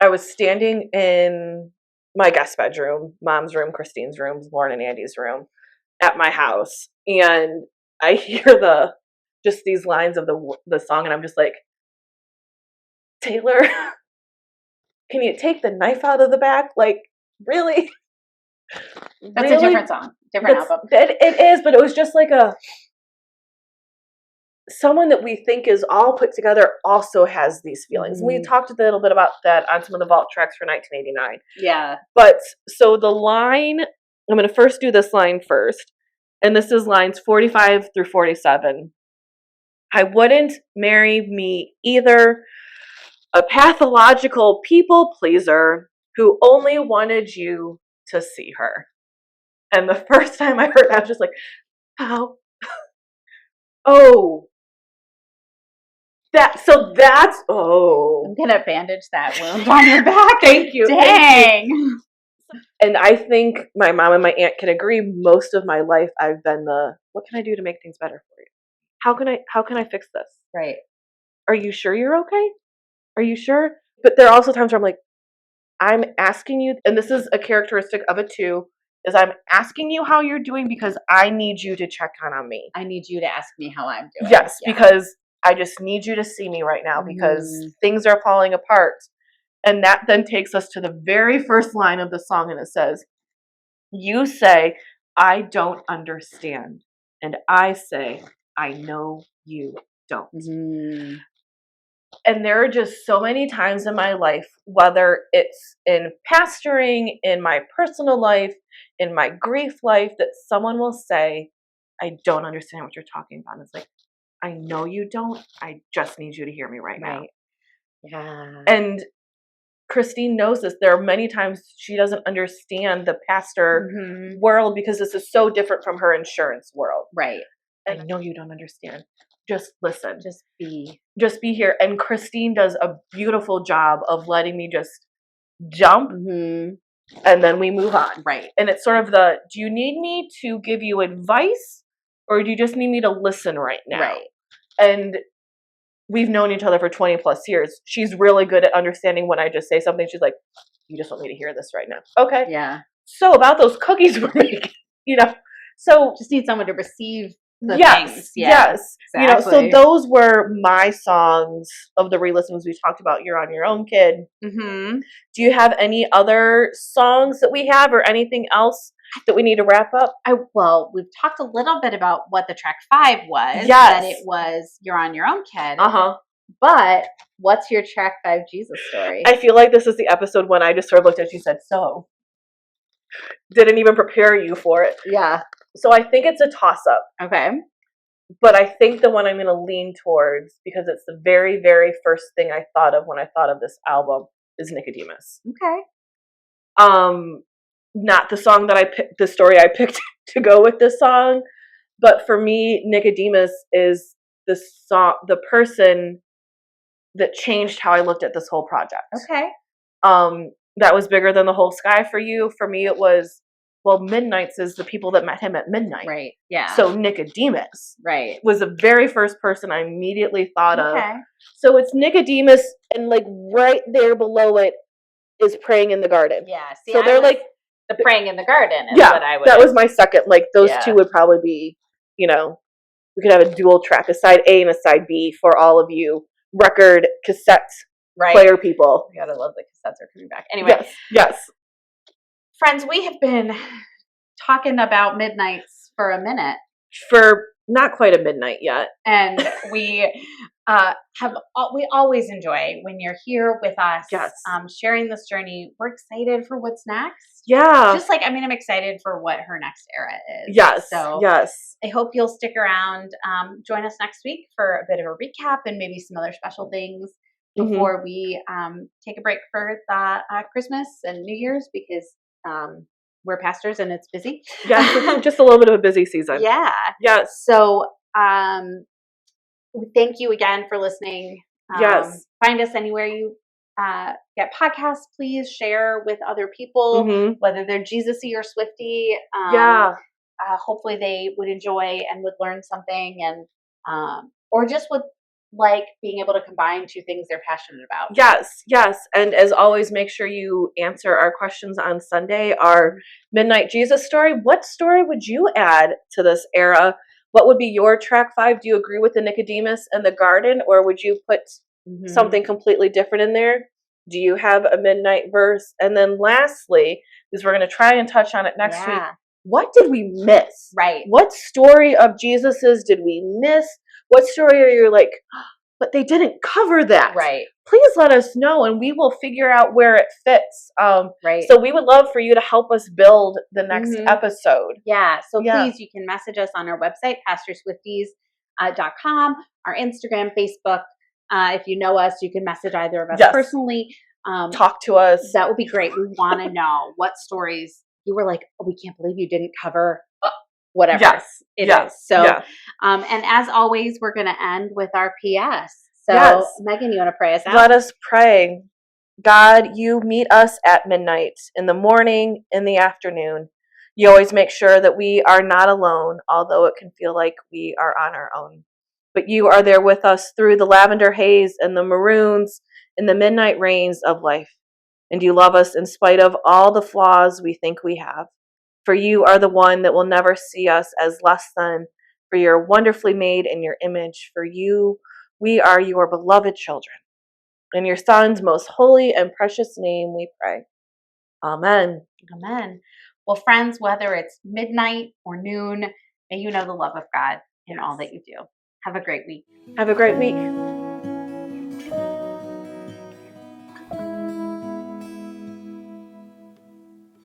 I was standing in my guest bedroom, Mom's room, Christine's room, Lauren and Andy's room at my house. And I hear just these lines of the song, and I'm just like, Taylor, can you take the knife out of the back? Like, really? That's a different song, different album. It is, but it was just like someone that we think is all put together also has these feelings. We talked a little bit about that on some of the vault tracks for 1989. Yeah. But so the line, I'm going to first do this line first. And this is lines 45 through 47. I wouldn't marry me either. A pathological people pleaser who only wanted you to see her. And the first time I heard that, I was just like, how? Oh. I'm gonna bandage that wound on your back. Thank you. Dang. Thank you. And I think my mom and my aunt can agree, most of my life I've been what can I do to make things better for you? How can I fix this? Right. Are you sure you're okay? Are you sure? But there are also times where I'm like, I'm asking you, and this is a characteristic of it too, is I'm asking you how you're doing because I need you to check on me. I need you to ask me how I'm doing. Yes, because I just need you to see me right now because things are falling apart. And that then takes us to the very first line of the song, and it says, you say, I don't understand. And I say, I know you don't. And there are just so many times in my life, whether it's in pastoring, in my personal life, in my grief life, that someone will say, I don't understand what you're talking about. And it's like, I know you don't. I just need you to hear me right now. Yeah. And Christine knows this. There are many times she doesn't understand the pastor world because this is so different from her insurance world. Right. And I know you don't understand. Just listen. Just be here. And Christine does a beautiful job of letting me just jump and then we move on. Right. And it's sort of do you need me to give you advice or do you just need me to listen right now? Right. And we've known each other for 20 plus years. She's really good at understanding when I just say something. She's like, you just want me to hear this right now. Okay. Yeah. So about those cookies we're making, so just need someone to receive the yes, things. Yes. Exactly. So those were my songs of the re-listens. We talked about You're on Your Own, Kid. Do you have any other songs that we have or anything else that we need to wrap up? Well, we've talked a little bit about what the track 5 was. Yes. That it was You're on Your Own, Kid. But what's your track 5 Jesus story? I feel like this is the episode when I just sort of looked at you and said, so. Didn't even prepare you for it. Yeah. So I think it's a toss-up. Okay. But I think the one I'm going to lean towards, because it's the very, very first thing I thought of when I thought of this album, is Nicodemus. Okay. Not the song that I picked, the story I picked to go with this song, but for me, Nicodemus is the person that changed how I looked at this whole project. Okay. That was bigger than the whole sky for you. For me, it was well, Midnights is the people that met him at midnight. Right. Yeah. So Nicodemus was the very first person I immediately thought of. So it's Nicodemus, and like right there below it is praying in the garden. Yeah. See, so they're like the praying in the garden is yeah, what I would. That was my second. Like those two would probably be, we could have a dual track, a side A and a side B for all of you record cassette player people. You gotta love the cassettes are coming back. Anyway. Yes. Friends, we have been talking about Midnights for a minute. For not quite a midnight yet. And we we always enjoy when you're here with us, sharing this journey. We're excited for what's next. Yeah. Just like, I'm excited for what her next era is. Yes. So I hope you'll stick around. Join us next week for a bit of a recap and maybe some other special things before we take a break for the Christmas and New Year's, because we're pastors and it's busy. Yeah, just a little bit of a busy season. Yeah. Yes. So thank you again for listening. Yes. Find us anywhere you get podcasts. Please share with other people, whether they're Jesus-y or Swifty. Hopefully they would enjoy and would learn something, and or just would like being able to combine two things they're passionate about. Yes. And as always, make sure you answer our questions on Sunday, our Midnight Jesus story. What story would you add to this era? What would be your track 5? Do you agree with the Nicodemus and the garden, or would you put something completely different in there? Do you have a midnight verse? And then lastly, because we're going to try and touch on it next week, what did we miss? Right. What story of Jesus's did we miss? What story are you like, but they didn't cover that? Right. Please let us know, and we will figure out where it fits. So we would love for you to help us build the next episode. Yeah. So please, you can message us on our website, pastorswifties.com, our Instagram, Facebook. If you know us, you can message either of us personally. Talk to us. That would be great. We want to know what stories you were like, oh, we can't believe you didn't cover whatever it is. So, and as always, we're going to end with our PS. So, Megan, you want to pray us out? Let us pray. God, you meet us at midnight, in the morning, in the afternoon. You always make sure that we are not alone, although it can feel like we are on our own. But you are there with us through the lavender haze and the maroons and the midnight rains of life. And you love us in spite of all the flaws we think we have. For you are the one that will never see us as less than, for you're wonderfully made in your image. For you, we are your beloved children. In your Son's most holy and precious name we pray. Amen. Amen. Well, friends, whether it's midnight or noon, may you know the love of God in all that you do. Have a great week. Have a great week.